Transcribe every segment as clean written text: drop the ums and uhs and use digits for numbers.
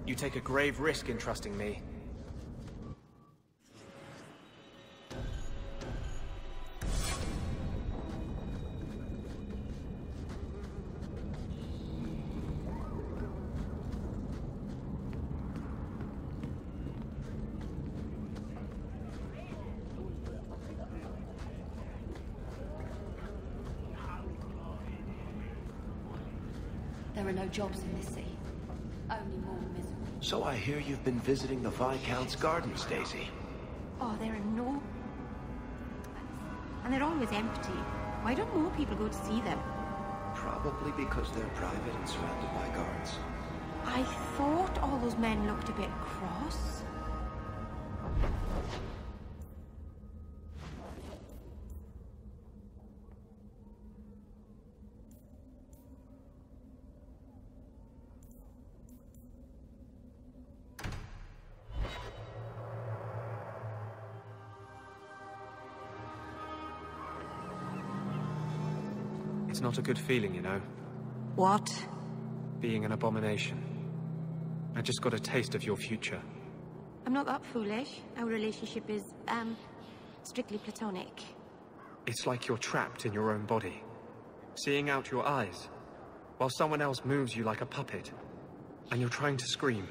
You take a grave risk in trusting me. There are no jobs in this city. Only more misery. So I hear you've been visiting the Viscount's gardens, Daisy. Oh, there are no... And they're always empty. Why don't more people go to see them? Probably because they're private and surrounded by guards. I thought all those men looked a bit cross. It's not a good feeling, you know, What? being an abomination. I just got a taste of your future. I'm not that foolish. Our relationship is, strictly platonic. It's like you're trapped in your own body, seeing out your eyes, while someone else moves you like a puppet. And you're trying to scream,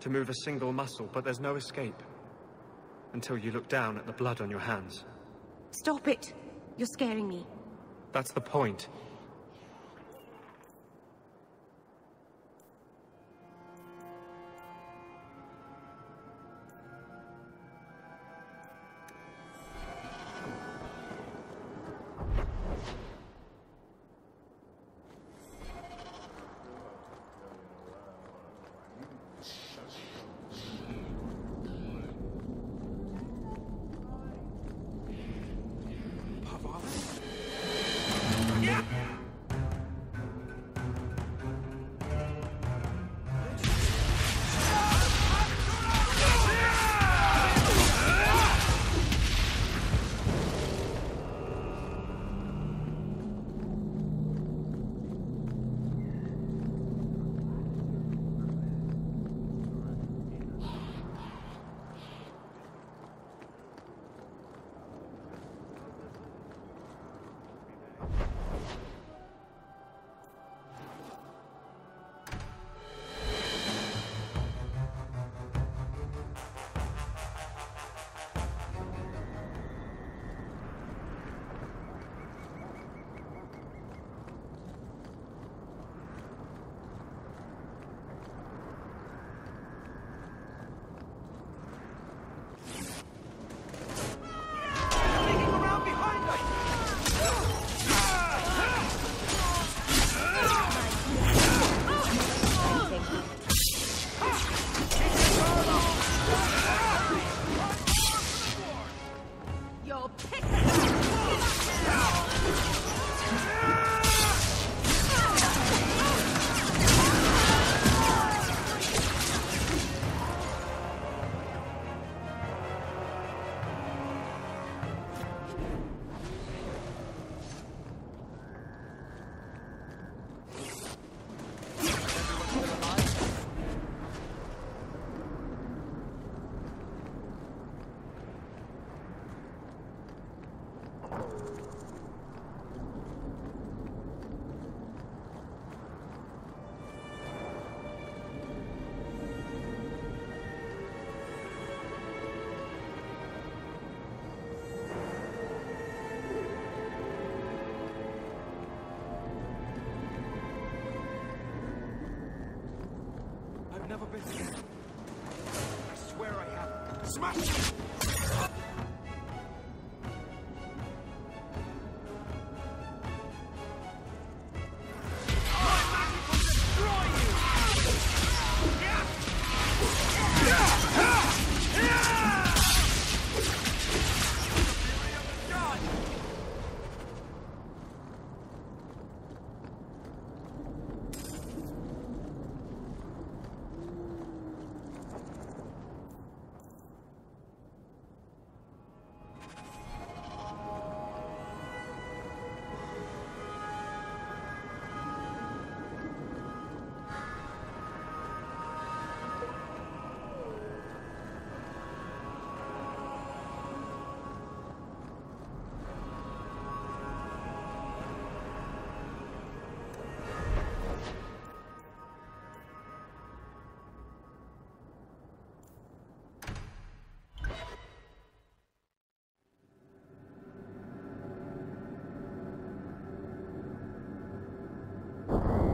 to move a single muscle, but there's no escape. Until you look down at the blood on your hands. Stop it! You're scaring me. That's the point. Never been here. I swear I have. Smash!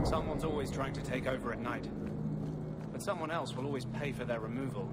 Someone's always trying to take over at night. But someone else will always pay for their removal.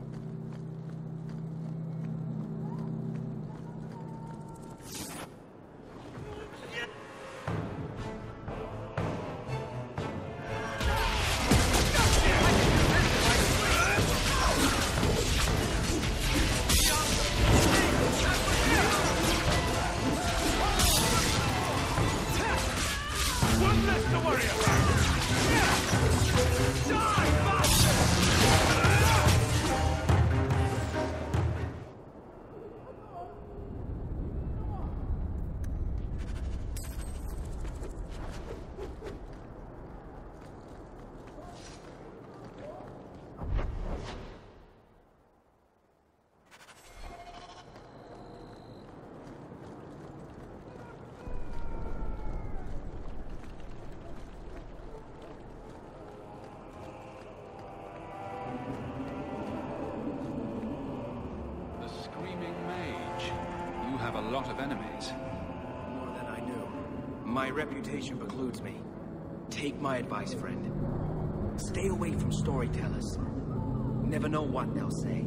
Have a lot of enemies. More than I knew. My reputation precludes me. Take my advice, friend. Stay away from storytellers. Never know what they'll say.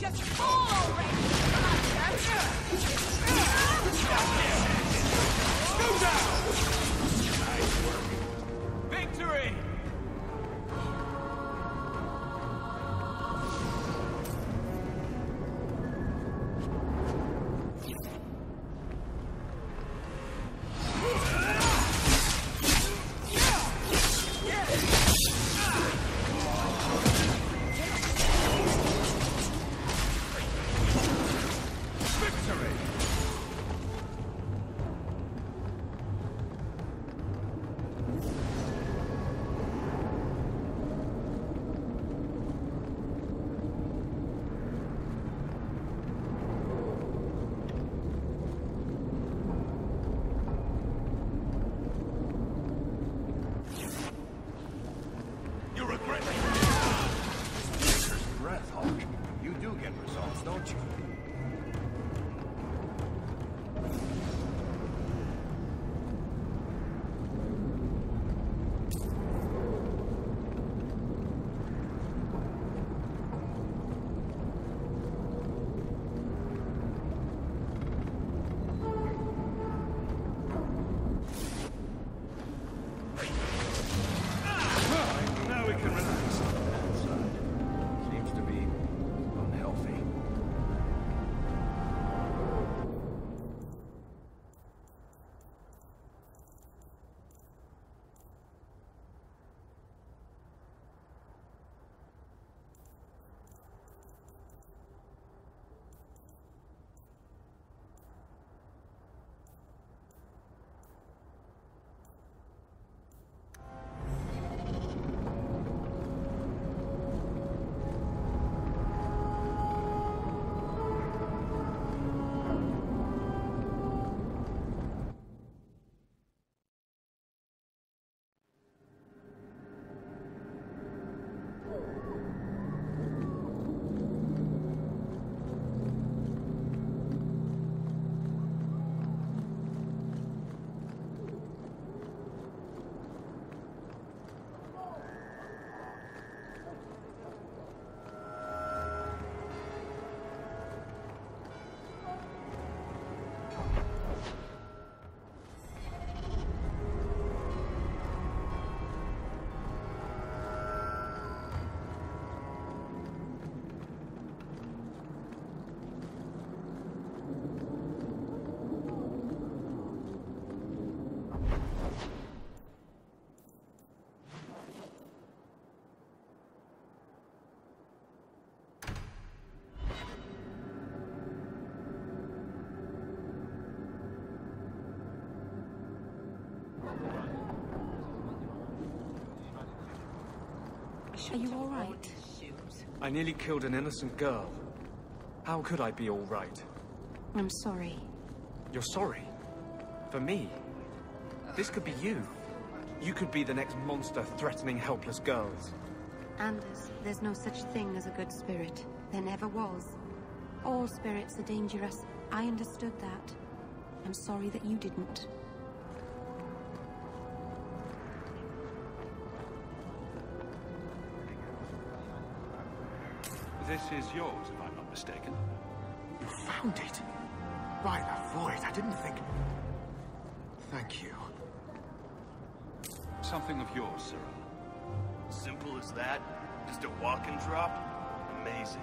Just fall already! Go down! Nice work. Victory! Are you all right? I nearly killed an innocent girl. How could I be all right? I'm sorry. You're sorry? For me? This could be you. You could be the next monster threatening helpless girls. Anders, there's no such thing as a good spirit. There never was. All spirits are dangerous. I understood that. I'm sorry that you didn't. This is yours, if I'm not mistaken. You found it? By the void, I didn't think... Thank you. Something of yours, sir. Simple as that? Just a walk and drop? Amazing.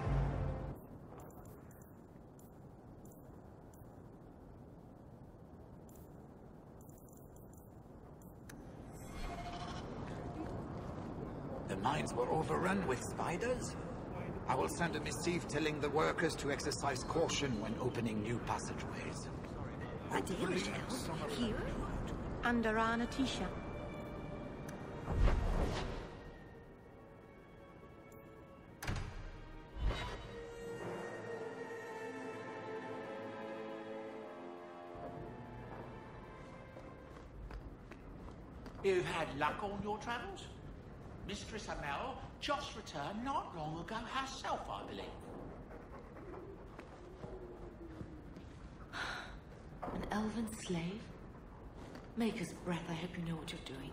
The mines were overrun with spiders? I will send a missive telling the workers to exercise caution when opening new passageways. A deal, Here? Under Anatisha. You've had luck on your travels? Mistress Amel just returned not long ago herself, I believe. An elven slave? Maker's breath, I hope you know what you're doing.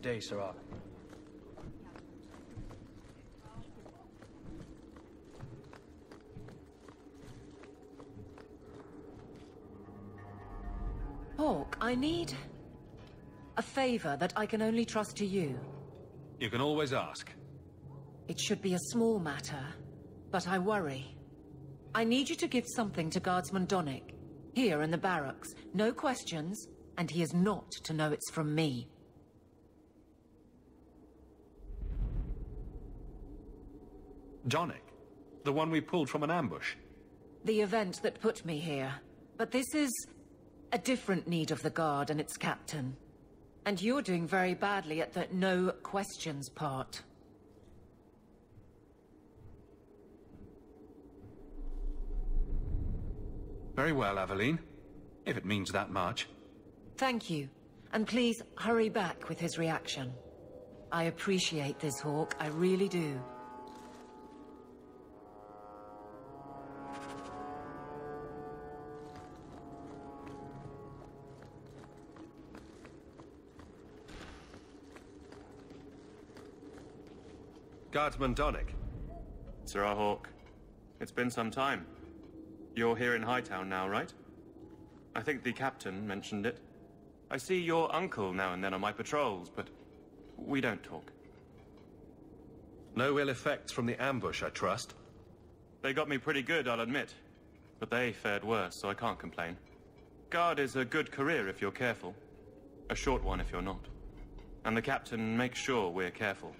today, Sirrah. Hawke, I need a favor that I can only trust to you. You can always ask. It should be a small matter, but I worry. I need you to give something to Guardsman Donnic, here in the barracks. No questions, and he is not to know it's from me. Donnic? The one we pulled from an ambush? The event that put me here. But this is a different need of the Guard and its captain. And you're doing very badly at the no questions part. Very well, Aveline. If it means that much. Thank you. And please, hurry back with his reaction. I appreciate this, Hawke. I really do. Guardsman Donnic. Sirrah Hawke, it's been some time. You're here in Hightown now, right? I think the captain mentioned it. I see your uncle now and then on my patrols, but we don't talk. No ill effects from the ambush, I trust? They got me pretty good, I'll admit. But they fared worse, so I can't complain. Guard is a good career if you're careful. A short one if you're not. And the captain makes sure we're careful.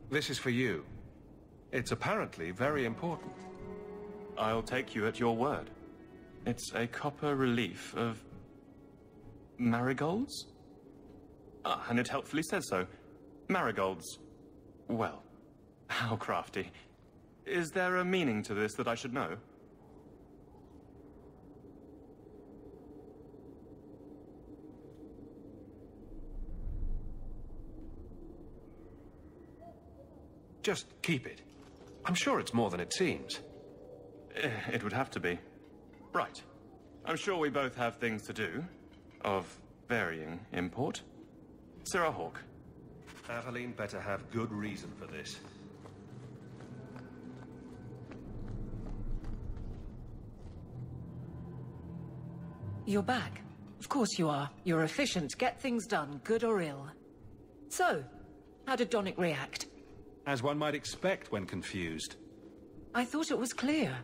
This is for you. It's apparently very important. I'll take you at your word. It's a copper relief of marigolds? Ah, and it helpfully says so. Marigolds. Well, how crafty. Is there a meaning to this that I should know? Just keep it. I'm sure it's more than it seems. It would have to be. Right. I'm sure we both have things to do, of varying import. Sirrah Hawke. Aveline better have good reason for this. You're back. Of course you are. You're efficient. Get things done, good or ill. So, how did Donnic react? As one might expect when confused. I thought it was clear.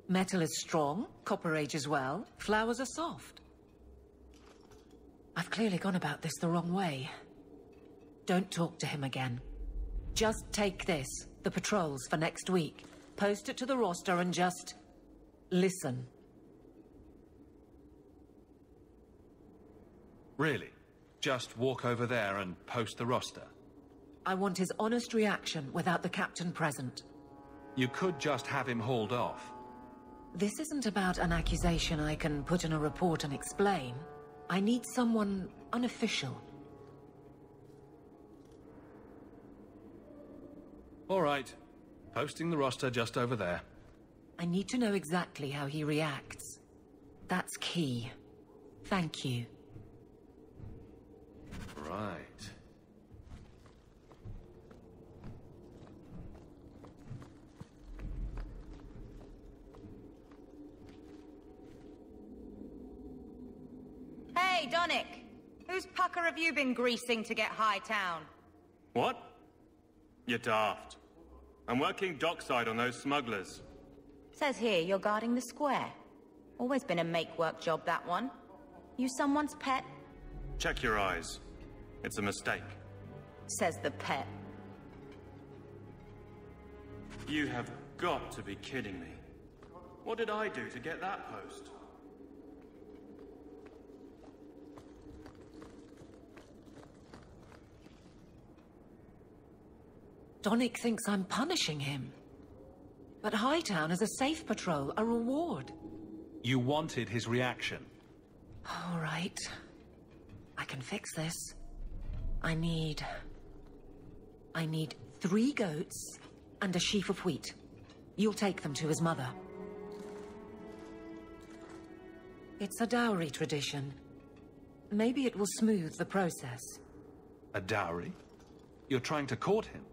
Metal is strong, copper ages well, flowers are soft. I've clearly gone about this the wrong way. Don't talk to him again. Just take this, the patrols for next week. Post it to the roster and just listen. Really? Just walk over there and post the roster? I want his honest reaction without the captain present. You could just have him hauled off. This isn't about an accusation I can put in a report and explain. I need someone unofficial. All right. Posting the roster just over there. I need to know exactly how he reacts. That's key. Thank you. Right. Hey, Donnic! Whose pucker have you been greasing to get Hightown? What? You're daft. I'm working dockside on those smugglers. Says here you're guarding the square. Always been a make-work job, that one. You someone's pet? Check your eyes. It's a mistake. Says the pet. You have got to be kidding me. What did I do to get that post? Donnic thinks I'm punishing him. But Hightown is a safe patrol, a reward. You wanted his reaction. All right. I can fix this. I need 3 goats and a sheaf of wheat. You'll take them to his mother. It's a dowry tradition. maybe it will smooth the process. A dowry? You're trying to court him?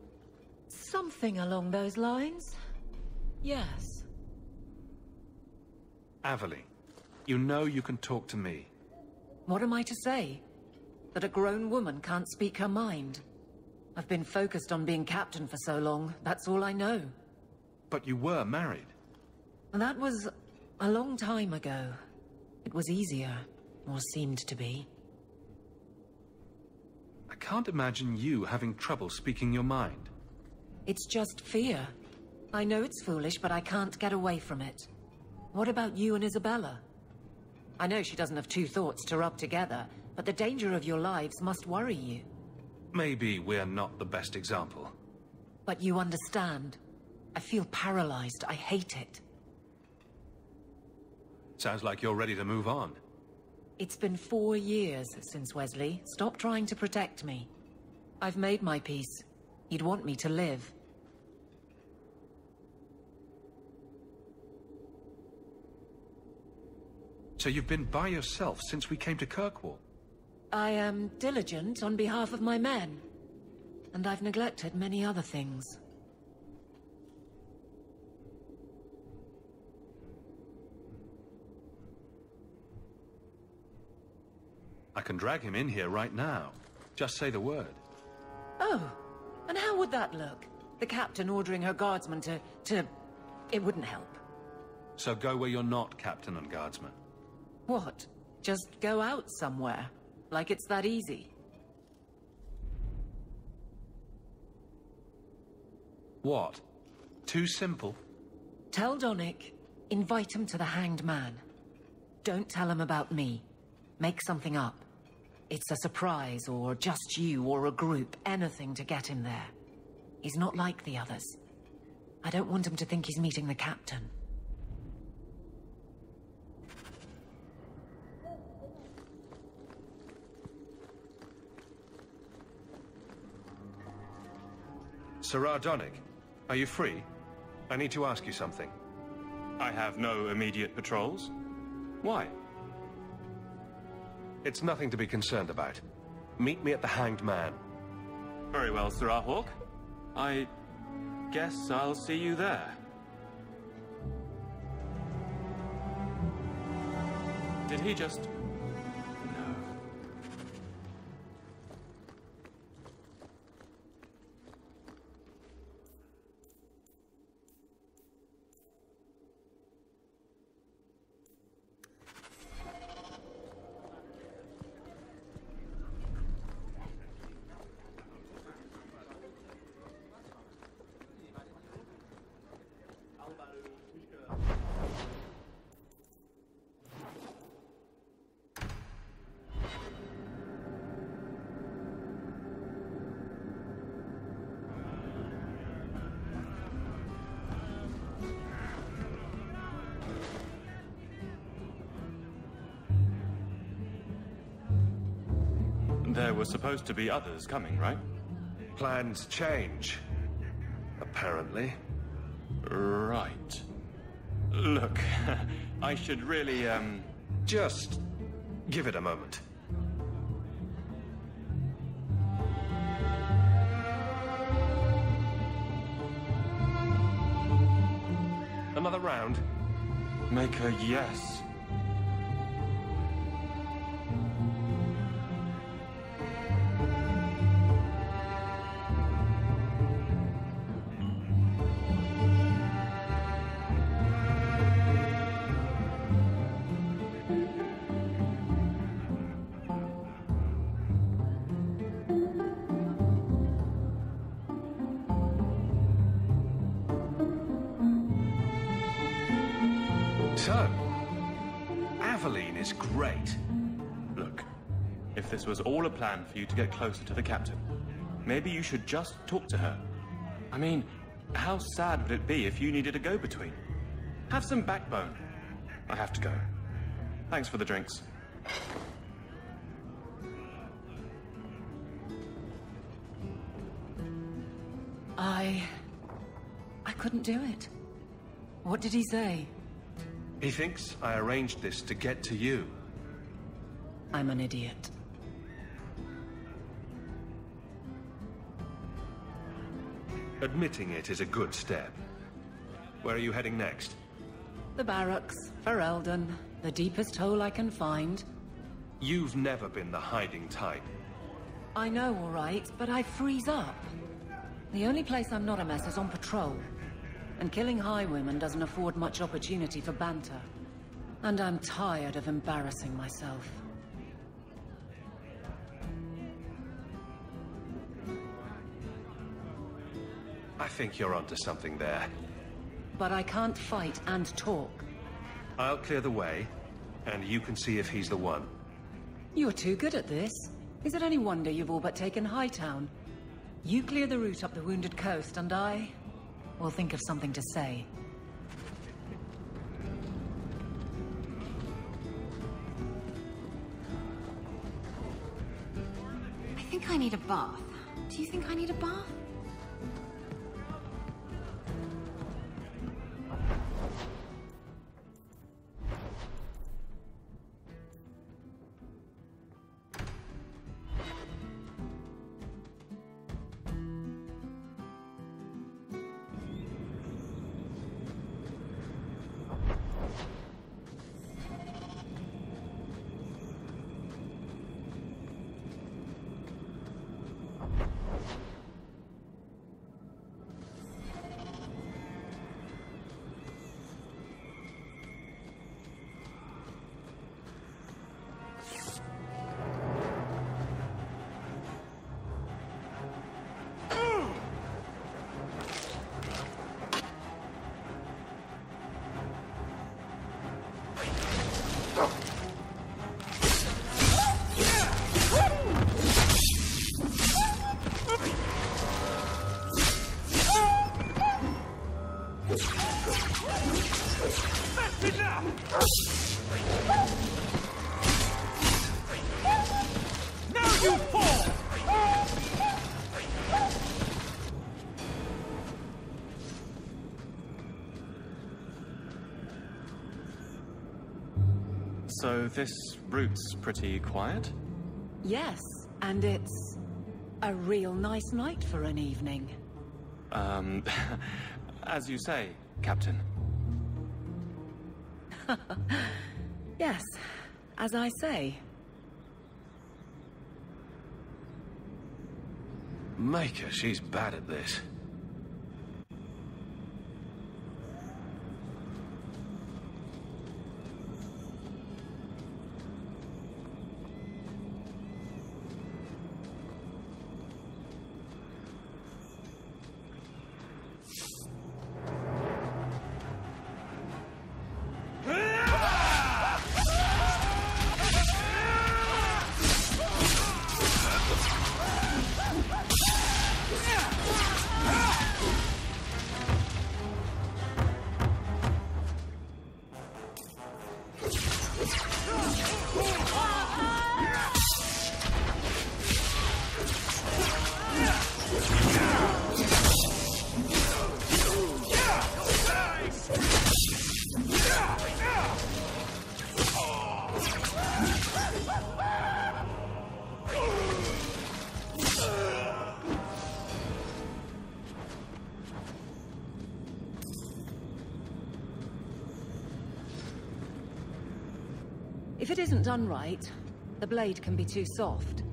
Something along those lines. Yes. Aveline, you know you can talk to me. What am I to say? That a grown woman can't speak her mind? I've been focused on being captain for so long, that's all I know. But you were married. That was a long time ago. It was easier, or seemed to be. I can't imagine you having trouble speaking your mind. It's just fear. I know it's foolish, but I can't get away from it. What about you and Isabella? I know she doesn't have two thoughts to rub together, but the danger of your lives must worry you. Maybe we're not the best example. But you understand. I feel paralyzed. I hate it. Sounds like you're ready to move on. It's been 4 years since Wesley. Stop trying to protect me. I've made my peace. You'd want me to live. So you've been by yourself since we came to Kirkwall? I am diligent on behalf of my men. And I've neglected many other things. I can drag him in here right now. Just say the word. Oh, and how would that look? The captain ordering her guardsmen to... It wouldn't help. So go where you're not captain and guardsman. What? Just go out somewhere? Like it's that easy? What? Too simple? Tell Donnic, invite him to the Hanged Man. Don't tell him about me. Make something up. It's a surprise, or just you, or a group, anything to get him there. He's not like the others. I don't want him to think he's meeting the captain. Sirrah Donnic, are you free? I need to ask you something. I have no immediate patrols. Why? It's nothing to be concerned about. Meet me at the Hanged Man. Very well, Sirrah Hawke. I guess I'll see you there. Did he just... No. There were supposed to be others coming, right? Plans change. Apparently. Right. Look, I should really, Just give it a moment. Another round? Make a yes. So, Aveline is great. Look, if this was all a plan for you to get closer to the captain, maybe you should just talk to her. I mean, how sad would it be if you needed a go-between? Have some backbone. I have to go. Thanks for the drinks. I couldn't do it. What did he say? He thinks I arranged this to get to you. I'm an idiot. Admitting it is a good step. Where are you heading next? The barracks, Ferelden, the deepest hole I can find. You've never been the hiding type. I know, all right, but I freeze up. The only place I'm not a mess is on patrol. And killing highwaymen doesn't afford much opportunity for banter. And I'm tired of embarrassing myself. I think you're onto something there. But I can't fight and talk. I'll clear the way, and you can see if he's the one. You're too good at this. Is it any wonder you've all but taken Hightown? You clear the route up the Wounded Coast, and I will think of something to say. I think I need a bath. Do you think I need a bath? So this route's pretty quiet? Yes, and it's a real nice night for an evening. As you say, Captain. Yes, as I say. Maker, she's bad at this. If it isn't done right, the blade can be too soft.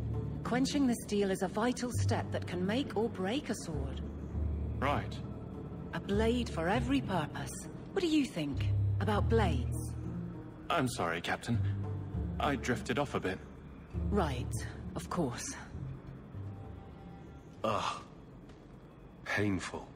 Quenching the steel is a vital step that can make or break a sword. Right. A blade for every purpose. What do you think about blades? I'm sorry, Captain. I drifted off a bit. Right, of course. Ugh. Painful.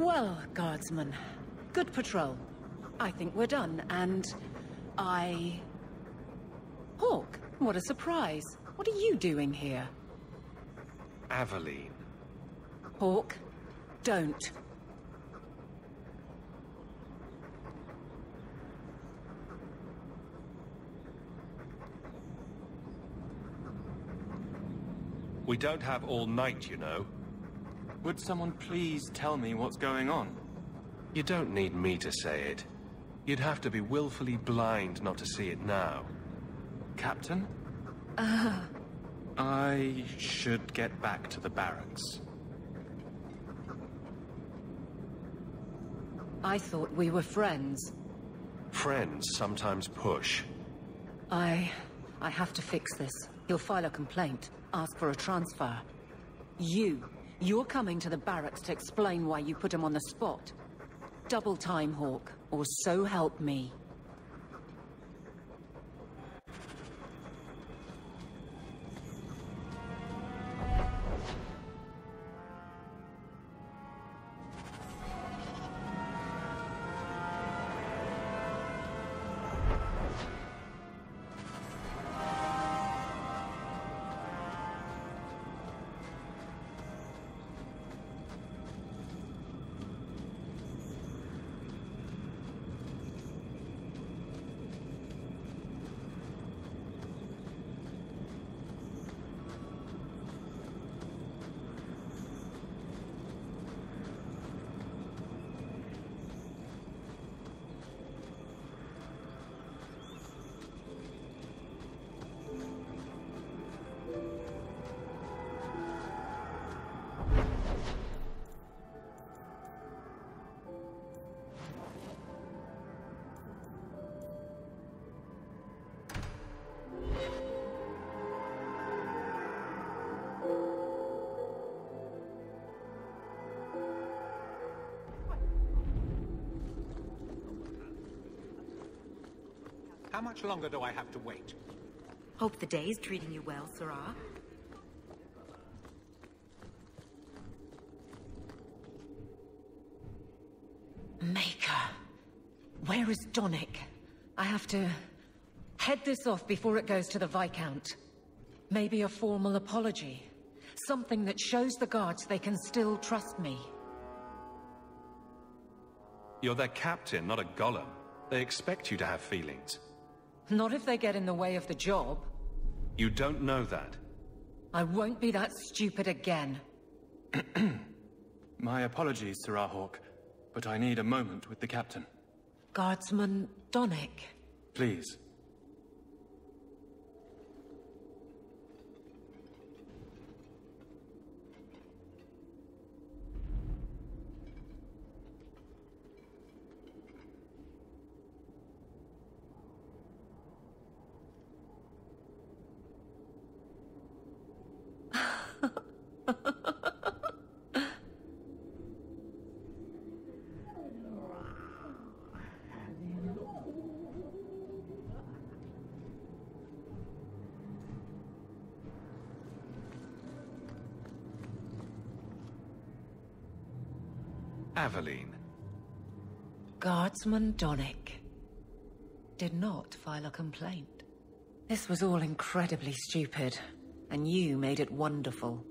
Well, guardsman, good patrol. I think we're done, and Hawke, what a surprise. What are you doing here? Aveline. Hawke, don't. We don't have all night, you know. Would someone please tell me what's going on? You don't need me to say it. You'd have to be willfully blind not to see it now. Captain? I should get back to the barracks. I thought we were friends. Friends sometimes push. I have to fix this. He'll file a complaint, ask for a transfer. You're coming to the barracks to explain why you put him on the spot. Double time, Hawke, or so help me. How much longer do I have to wait? Hope the day's treating you well, Sirrah. Maker. Where is Donnic? I have to head this off before it goes to the Viscount. Maybe a formal apology. Something that shows the guards they can still trust me. You're their captain, not a golem. They expect you to have feelings. Not if they get in the way of the job. You don't know that. I won't be that stupid again. My apologies, Sirrah Hawke, but I need a moment with the captain. Guardsman Donnic. Please. Aveline. Guardsman Donnic did not file a complaint. This was all incredibly stupid, and you made it wonderful.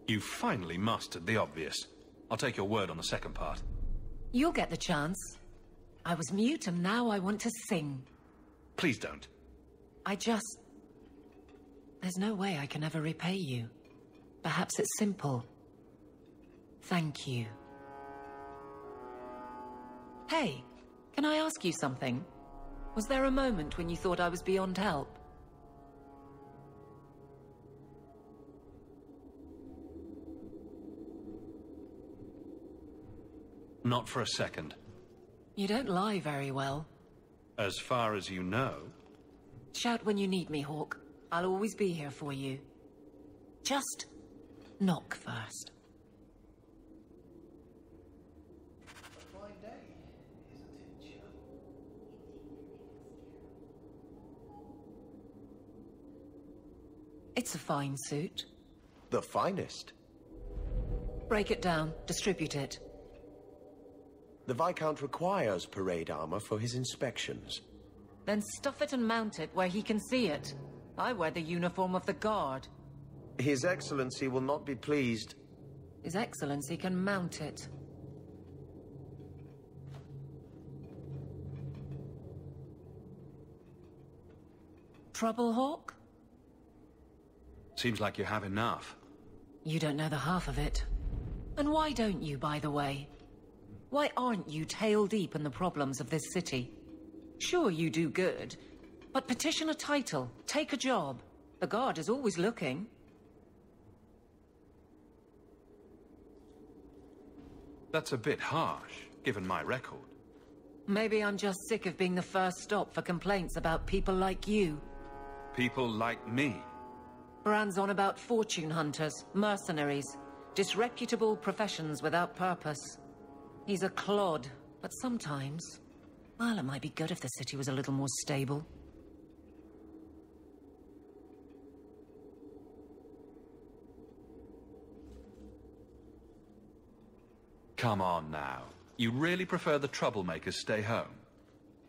You finally mastered the obvious. I'll take your word on the second part. You'll get the chance. I was mute and now I want to sing. Please don't. There's no way I can ever repay you. Perhaps it's simple. Thank you. Hey, can I ask you something? Was there a moment when you thought I was beyond help? Not for a second. You don't lie very well. As far as you know. Shout when you need me, Hawke. I'll always be here for you. Just knock first. It's a fine suit. The finest. Break it down. Distribute it. The Viscount requires parade armor for his inspections. Then stuff it and mount it where he can see it. I wear the uniform of the Guard. His Excellency will not be pleased. His Excellency can mount it. Trouble, Hawk? Seems like you have enough. You don't know the half of it. And why don't you, by the way? Why aren't you tail deep in the problems of this city? Sure, you do good, but petition a title, take a job. The Guard is always looking. That's a bit harsh, given my record. Maybe I'm just sick of being the first stop for complaints about people like you. People like me? Brand's on about fortune hunters, mercenaries, disreputable professions without purpose. He's a clod, but sometimes, well, it might be good if the city was a little more stable. Come on now. You really prefer the troublemakers stay home?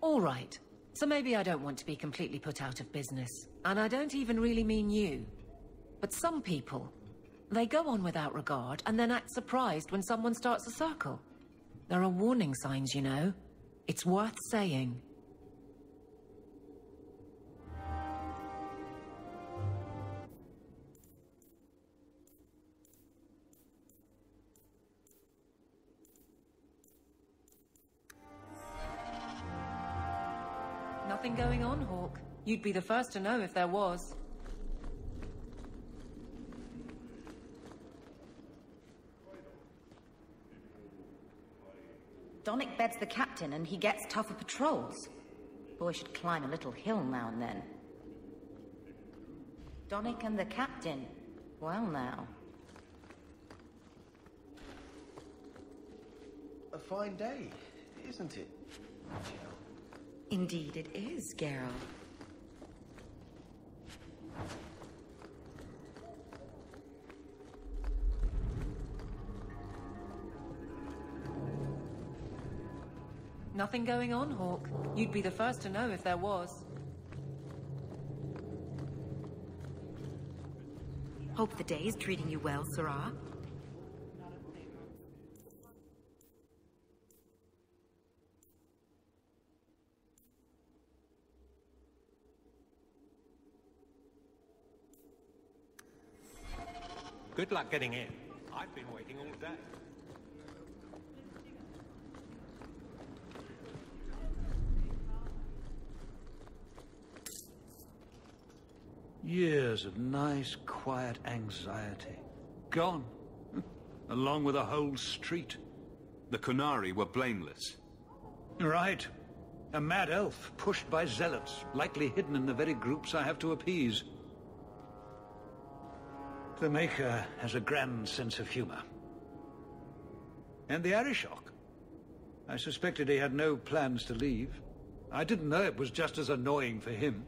All right. So maybe I don't want to be completely put out of business. And I don't even really mean you. But some people, they go on without regard and then act surprised when someone starts a circle. There are warning signs, you know. It's worth saying. Nothing going on, Hawk. You'd be the first to know if there was. Donnic beds the captain and he gets tougher patrols. Boy should climb a little hill now and then. Donnic and the captain. Well now. A fine day, isn't it? Indeed it is, Geralt. Nothing going on, Hawk. You'd be the first to know if there was. Hope the day's treating you well, Sirrah. Good luck getting in. I've been waiting all day. Years of nice, quiet anxiety. Gone. Along with a whole street. The Qunari were blameless. Right. A mad elf, pushed by zealots, likely hidden in the very groups I have to appease. The Maker has a grand sense of humor. And the Arishok. I suspected he had no plans to leave. I didn't know it was just as annoying for him.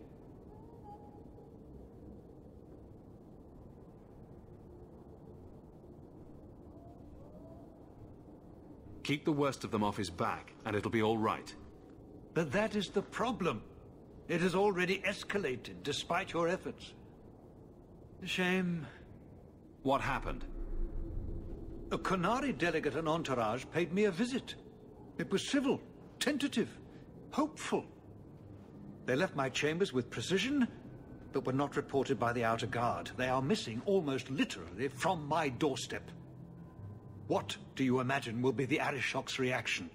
Keep the worst of them off his back, and it'll be all right. But that is the problem. It has already escalated, despite your efforts. A shame. What happened? A Qunari delegate and entourage paid me a visit. It was civil, tentative, hopeful. They left my chambers with precision, but were not reported by the outer guard. They are missing, almost literally, from my doorstep. What do you imagine will be the Arishok's reaction?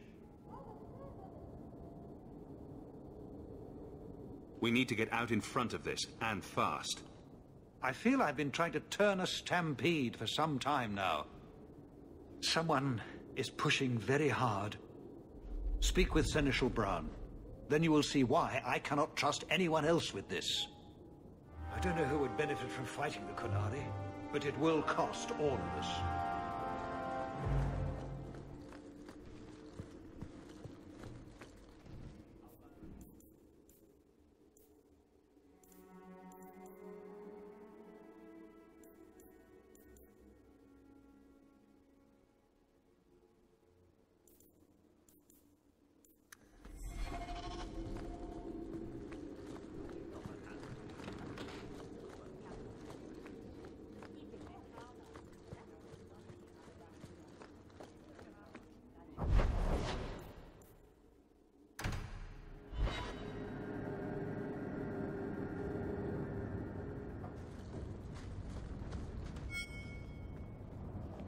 We need to get out in front of this, and fast. I feel I've been trying to turn a stampede for some time now. Someone is pushing very hard. Speak with Seneschal Bran. Then you will see why I cannot trust anyone else with this. I don't know who would benefit from fighting the Qunari, but it will cost all of us.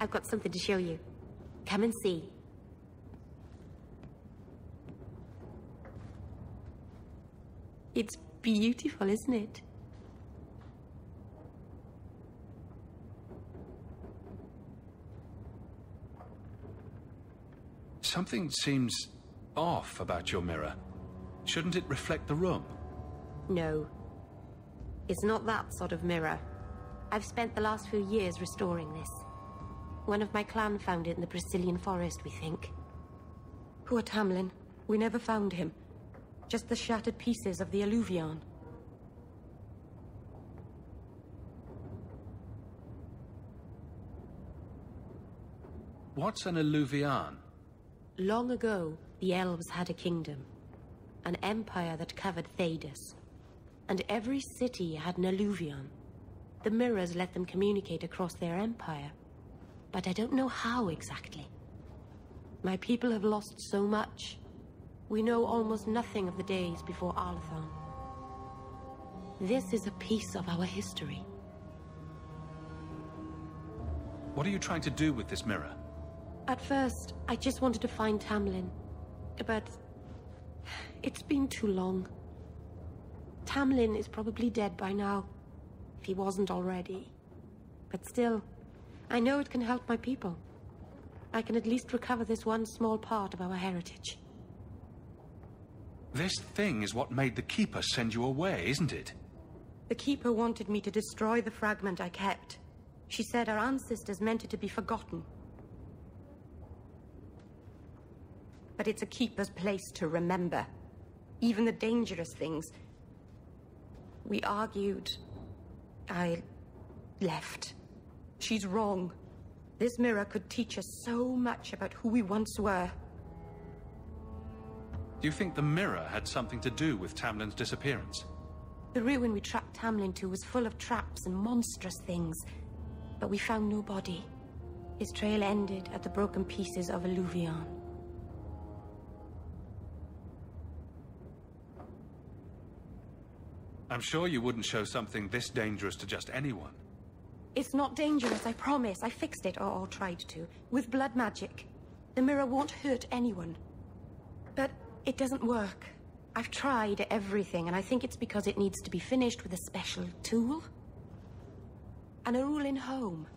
I've got something to show you. Come and see. It's beautiful, isn't it? Something seems off about your mirror. Shouldn't it reflect the room? No. It's not that sort of mirror. I've spent the last few years restoring this. One of my clan found it in the Brazilian forest, we think. Poor Tamlin. We never found him. Just the shattered pieces of the Alluvion. What's an Alluvion? Long ago, the elves had a kingdom. An empire that covered Thedas. And every city had an Alluvion. The mirrors let them communicate across their empire. But I don't know how exactly. My people have lost so much. We know almost nothing of the days before Arlathan. This is a piece of our history. What are you trying to do with this mirror? At first, I just wanted to find Tamlin. But it's been too long. Tamlin is probably dead by now, if he wasn't already. But still, I know it can help my people. I can at least recover this one small part of our heritage. This thing is what made the Keeper send you away, isn't it? The Keeper wanted me to destroy the fragment I kept. She said our ancestors meant it to be forgotten. But it's a Keeper's place to remember. Even the dangerous things. We argued. I left. She's wrong. This mirror could teach us so much about who we once were. Do you think the mirror had something to do with Tamlin's disappearance? The ruin we tracked Tamlin to was full of traps and monstrous things. But we found no body. His trail ended at the broken pieces of Alluvion. I'm sure you wouldn't show something this dangerous to just anyone. It's not dangerous, I promise. I fixed it, or tried to, with blood magic. The mirror won't hurt anyone. But it doesn't work. I've tried everything, and I think it's because it needs to be finished with a special tool. An Arulin home.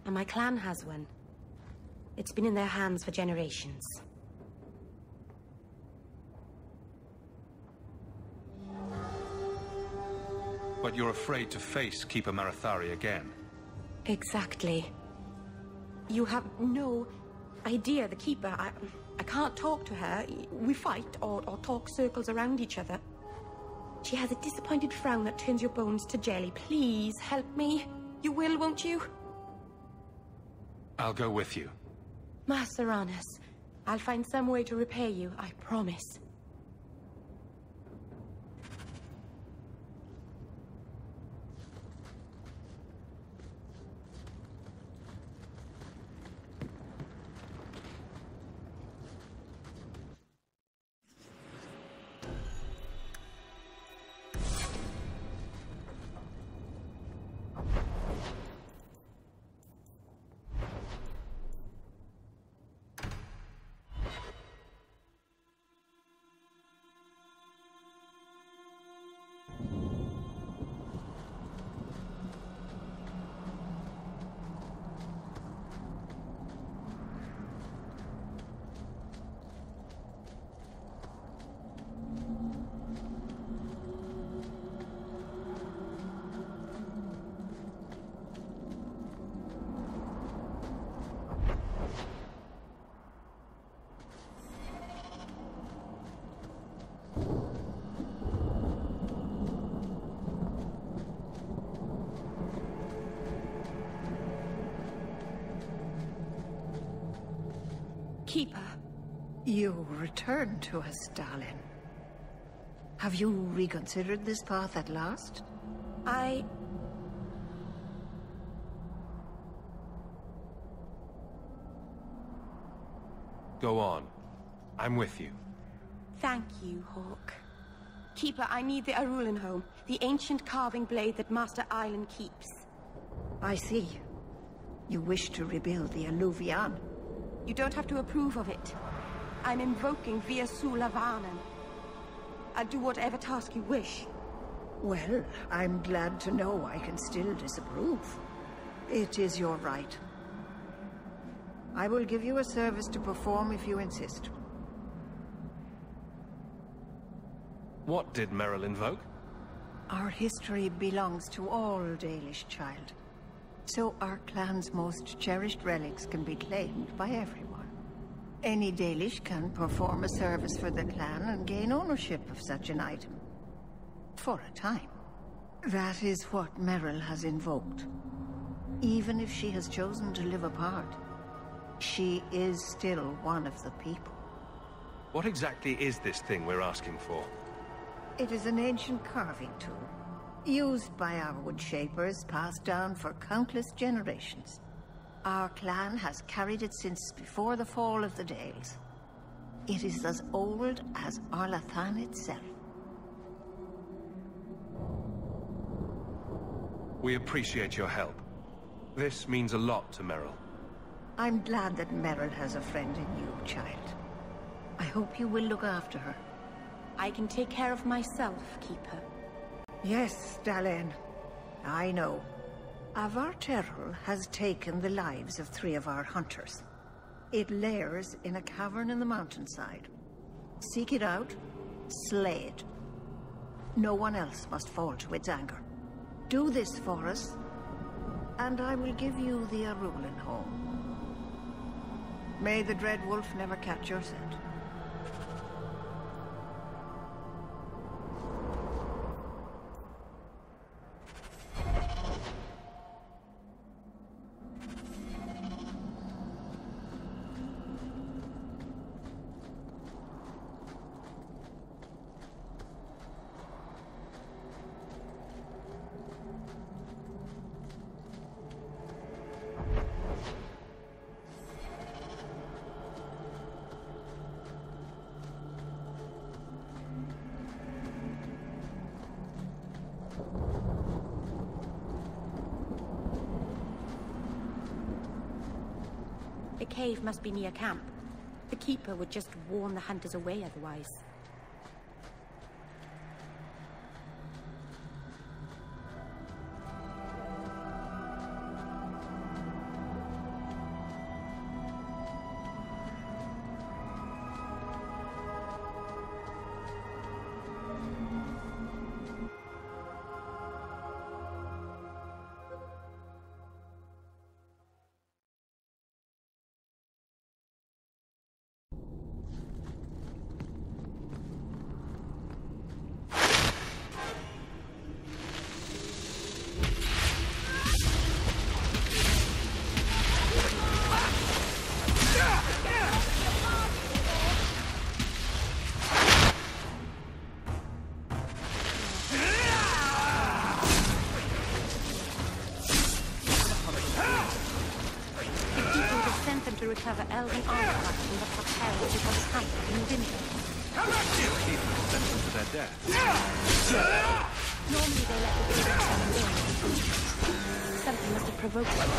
And my clan has one. It's been in their hands for generations. But you're afraid to face Keeper Marathari again. Exactly. You have no idea, the Keeper. I can't talk to her. We fight or talk circles around each other. She has a disappointed frown that turns your bones to jelly. Please, help me. You will, won't you? I'll go with you. Maceranus, I'll find some way to repay you, I promise. Keeper. You returned to us, darling. Have you reconsidered this path at last? Go on. I'm with you. Thank you, Hawke. Keeper, I need the Arulin home. The ancient carving blade that Master Island keeps. I see. You wish to rebuild the Alluvion. You don't have to approve of it. I'm invoking Via Sulavanen. I'll do whatever task you wish. Well, I'm glad to know I can still disapprove. It is your right. I will give you a service to perform if you insist. What did Merrill invoke? Our history belongs to all Dalish, child. So our clan's most cherished relics can be claimed by everyone. Any Dalish can perform a service for the clan and gain ownership of such an item. For a time. That is what Merrill has invoked. Even if she has chosen to live apart, she is still one of the people. What exactly is this thing we're asking for? It is an ancient carving tool, used by our woodshapers, passed down for countless generations. Our clan has carried it since before the fall of the Dales. It is as old as Arlathan itself. We appreciate your help. This means a lot to Merrill. I'm glad that Merrill has a friend in you, child. I hope you will look after her. I can take care of myself, Keeper. Yes, Dalen. I know. Avar Terrell has taken the lives of 3 of our hunters. It lairs in a cavern in the mountainside. Seek it out, slay it. No one else must fall to its anger. Do this for us, and I will give you the Arulin home. May the Dread Wolf never catch your scent. The cave must be near camp. The Keeper would just warn the hunters away otherwise. To recover elven artifacts from the Papel which was hampered in winter. Keeper sent them to their death. Normally they let the buildings come in. Something must have provoked them.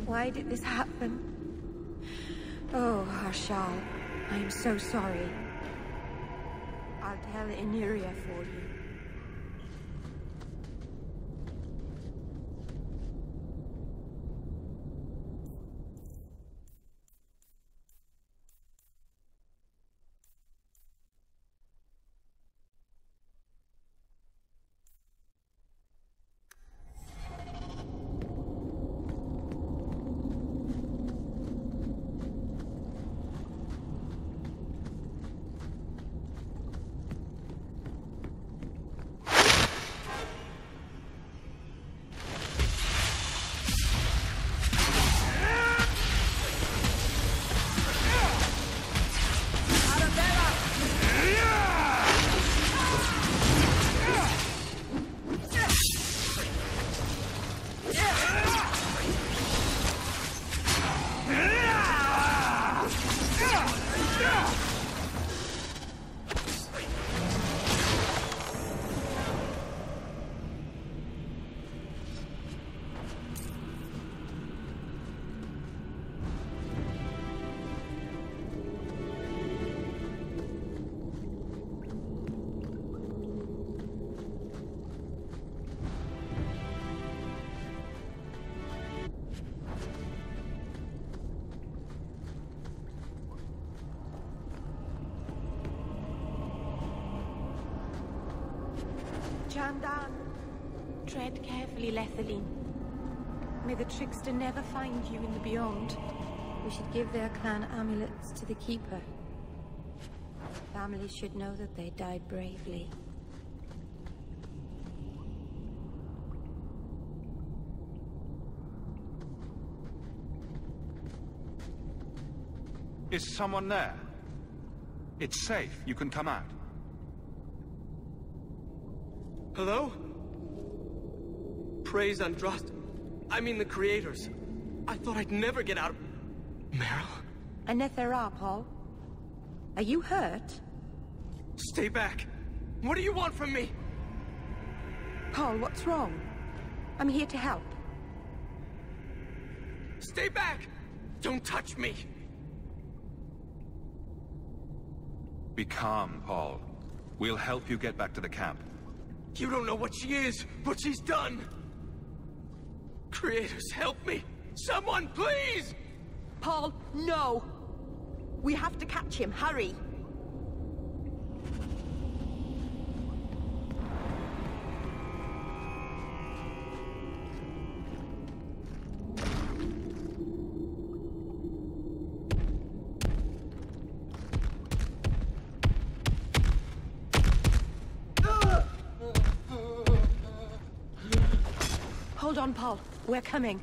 Why did this happen? Oh, Harshal, I am so sorry. I'll tell Enyria for you. Jandan. Tread carefully, Lethaline. May the trickster never find you in the beyond. We should give their clan amulets to the Keeper. Families should know that they died bravely. Is someone there? It's safe. You can come out. Hello? Praise Andraste. I mean the creators. I thought I'd never get out of... Meryl? Anethera, Paul. Are you hurt? Stay back. What do you want from me? Paul, what's wrong? I'm here to help. Stay back! Don't touch me! Be calm, Paul. We'll help you get back to the camp. You don't know what she is, what she's done! Creators, help me! Someone, please! Paul, no! We have to catch him, hurry! Hold on, Paul. We're coming.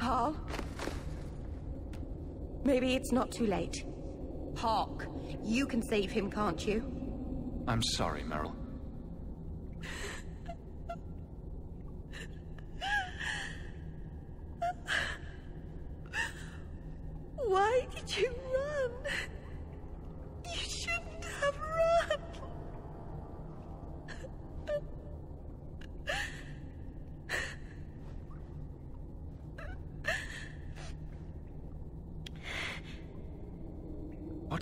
Paul? Maybe it's not too late. Hawk, you can save him, can't you? I'm sorry, Meryl. Why did you run? You shouldn't have run.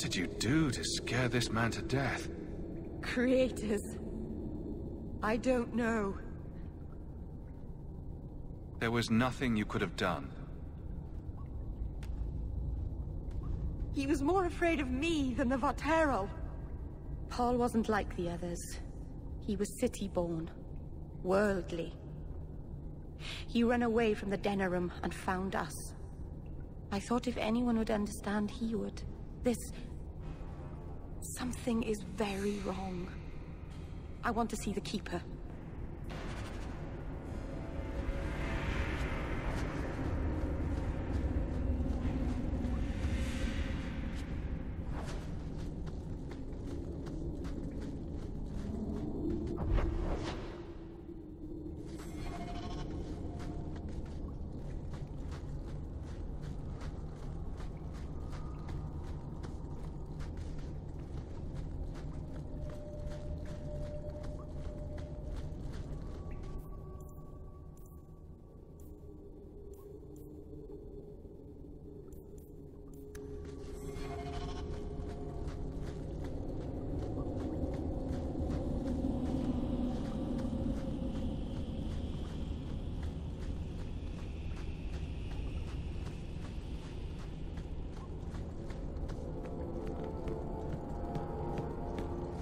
What did you do to scare this man to death? Creators. I don't know. There was nothing you could have done. He was more afraid of me than the Varterol. Paul wasn't like the others. He was city-born, worldly. He ran away from the Denerim and found us. I thought if anyone would understand, he would. Something is very wrong. I want to see the Keeper.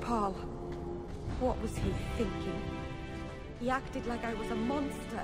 Paul, what was he thinking? He acted like I was a monster.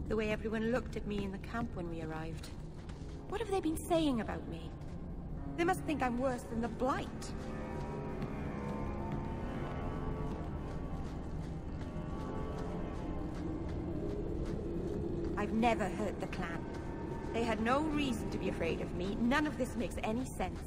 The way everyone looked at me in the camp when we arrived. What have they been saying about me? They must think I'm worse than the Blight. I've never hurt the clan. They had no reason to be afraid of me. None of this makes any sense.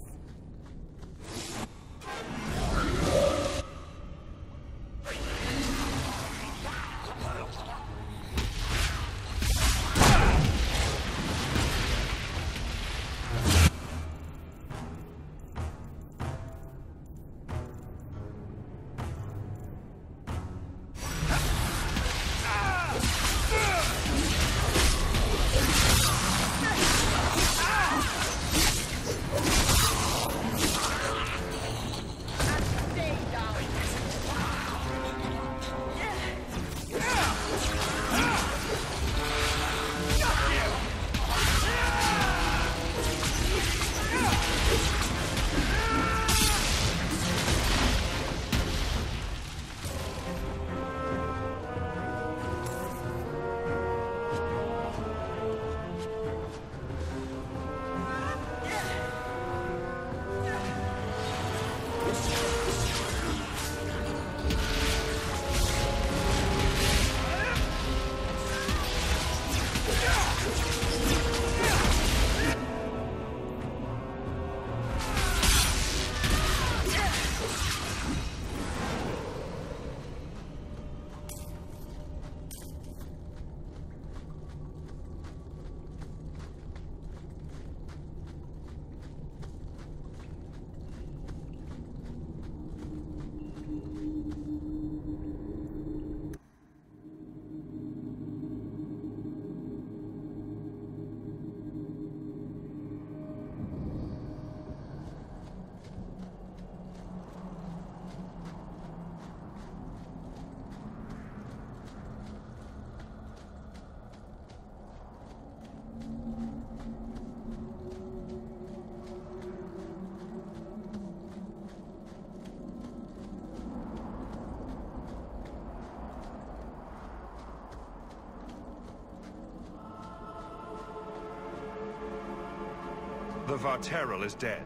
The Varterol is dead.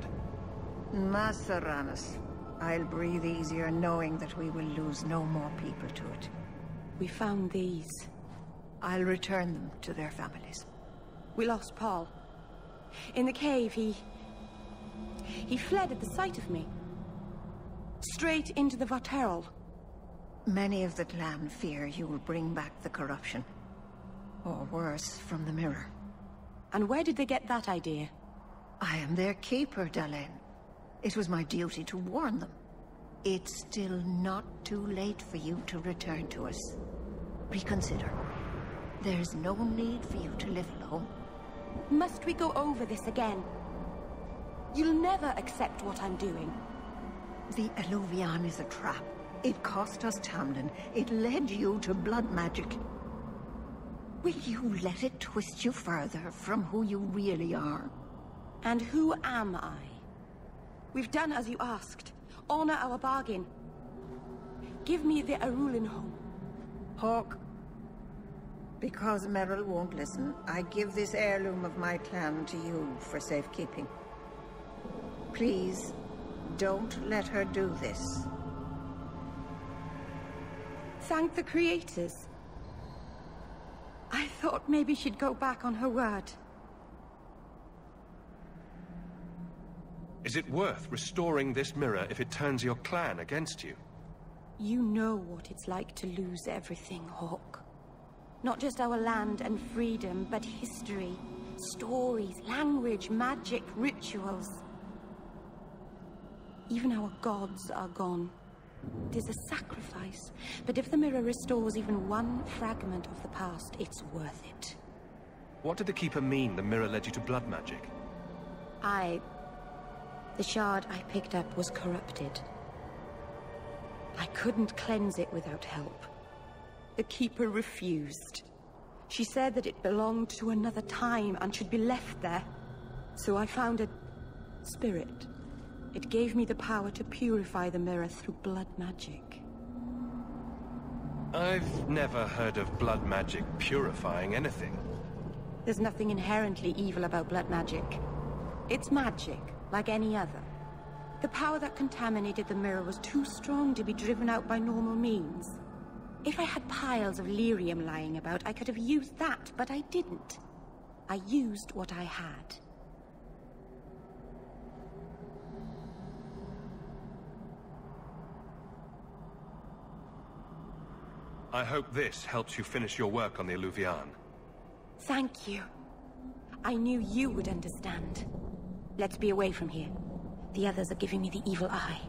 Master Ranus, I'll breathe easier knowing that we will lose no more people to it. We found these. I'll return them to their families. We lost Paul. In the cave, he fled at the sight of me. Straight into the Varterol. Many of the clan fear you will bring back the corruption. Or worse, from the mirror. And where did they get that idea? I am their keeper, Dalen. It was my duty to warn them. It's still not too late for you to return to us. Reconsider. There's no need for you to live alone. Must we go over this again? You'll never accept what I'm doing. The Eluvian is a trap. It cost us Tamlin. It led you to blood magic. Will you let it twist you further from who you really are? And who am I? We've done as you asked. Honor our bargain. Give me the Arulin home. Hawke. Because Merrill won't listen, I give this heirloom of my clan to you for safekeeping. Please, don't let her do this. Thank the creators. I thought maybe she'd go back on her word. Is it worth restoring this mirror if it turns your clan against you? You know what it's like to lose everything, Hawke. Not just our land and freedom, but history, stories, language, magic, rituals. Even our gods are gone. It is a sacrifice, but if the mirror restores even one fragment of the past, it's worth it. What did the Keeper mean the mirror led you to blood magic? The shard I picked up was corrupted. I couldn't cleanse it without help. The Keeper refused. She said that it belonged to another time and should be left there. So I found a spirit. It gave me the power to purify the mirror through blood magic. I've never heard of blood magic purifying anything. There's nothing inherently evil about blood magic. It's magic, like any other. The power that contaminated the mirror was too strong to be driven out by normal means. If I had piles of lyrium lying about, I could have used that, but I didn't. I used what I had. I hope this helps you finish your work on the Eluvian. Thank you. I knew you would understand. Let's be away from here. The others are giving me the evil eye.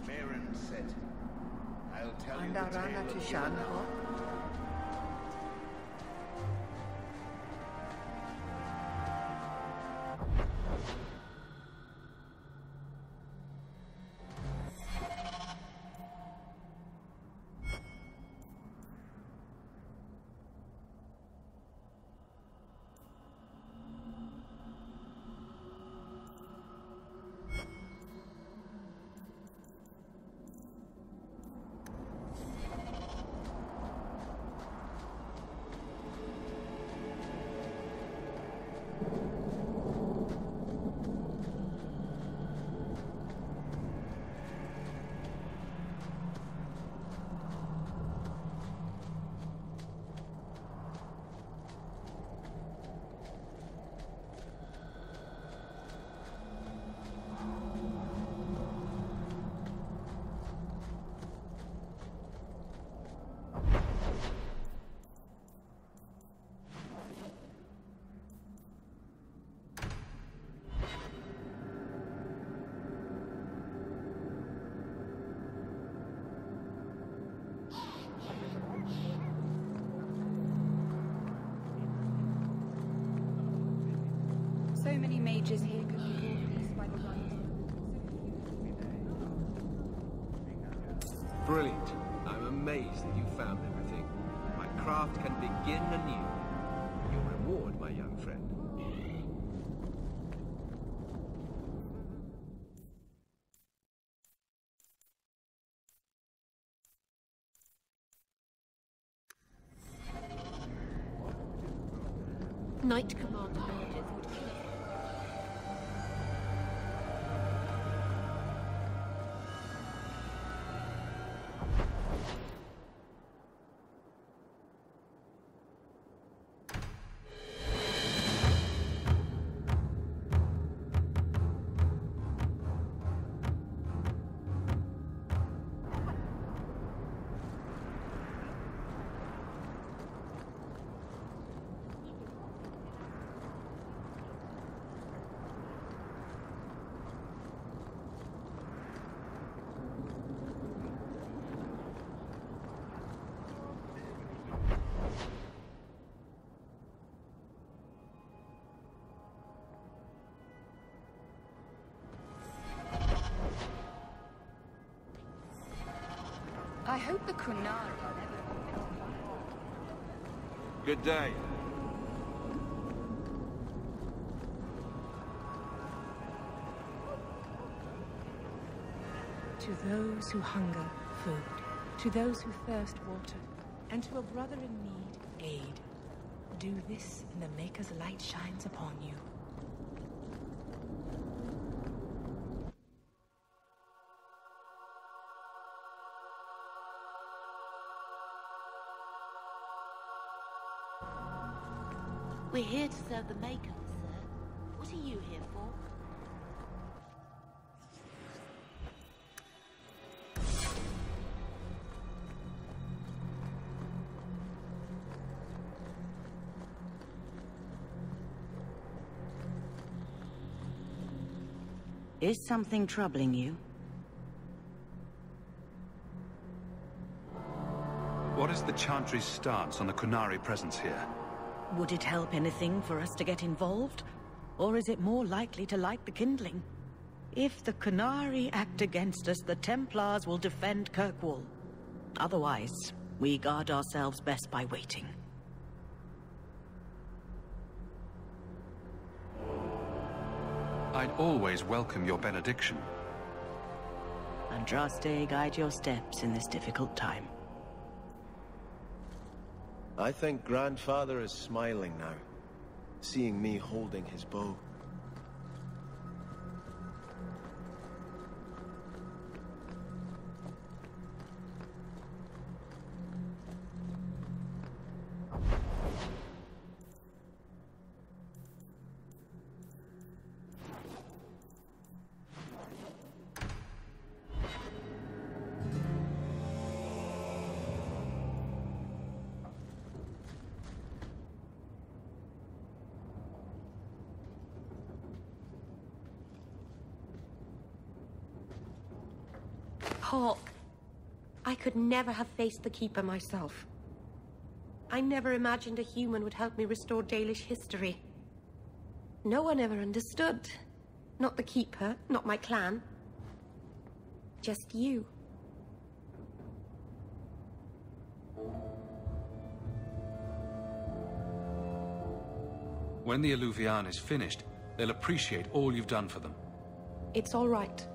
Maren said, I'll tell you the tale of Yelena. So many mages here could be brought peace by the right. Brilliant. I'm amazed that you found everything. My craft can begin anew. Your reward, my young friend. Knight Commander Meredith would kill you. hope the Kunari... Good day. To those who hunger, food. To those who thirst, water. And to a brother in need, aid. Do this, and the Maker's light shines upon you. We're here to serve the Maker, sir. What are you here for? Is something troubling you? What is the Chantry's stance on the Kunari presence here? Would it help anything for us to get involved? Or is it more likely to light the kindling? If the Kunari act against us, the Templars will defend Kirkwall. Otherwise, we guard ourselves best by waiting. I'd always welcome your benediction. Andraste, guide your steps in this difficult time. I think Grandfather is smiling now, seeing me holding his bow. Hawke, I could never have faced the Keeper myself. I never imagined a human would help me restore Dalish history. No one ever understood. Not the Keeper, not my clan. Just you. When the Eluvian is finished, they'll appreciate all you've done for them. It's all right.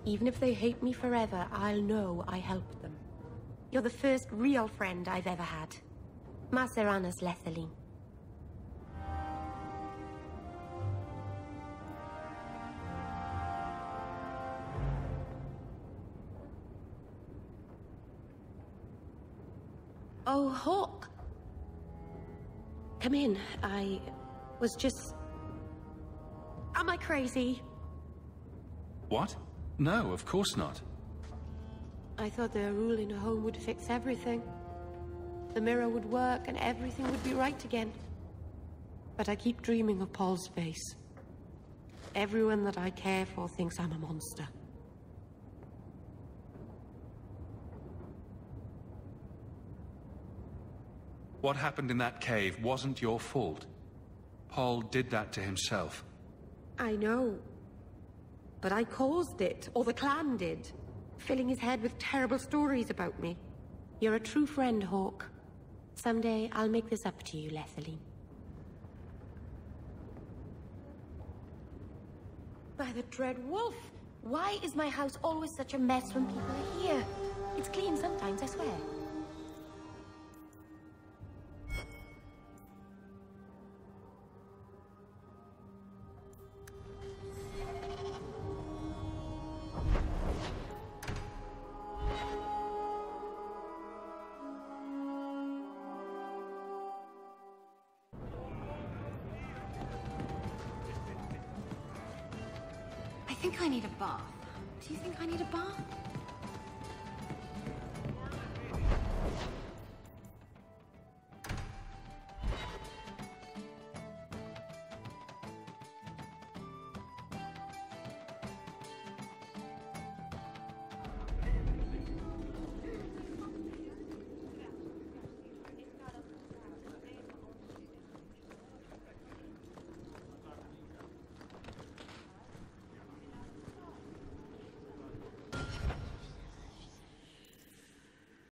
Even if they hate me forever, I'll know I helped them. You're the first real friend I've ever had. Maseranas Lethaline. Oh, Hawke. Come in. I was just... Am I crazy? What? No, of course not. I thought their rule in a home would fix everything. The mirror would work and everything would be right again. But I keep dreaming of Paul's face. Everyone that I care for thinks I'm a monster. What happened in that cave wasn't your fault. Paul did that to himself. I know. But I caused it, or the clan did, filling his head with terrible stories about me. You're a true friend, Hawke. Someday I'll make this up to you, Lethaline. By the Dread Wolf! Why is my house always such a mess when people are here? It's clean sometimes, I swear. I think I need a bath. Do you think I need a bath?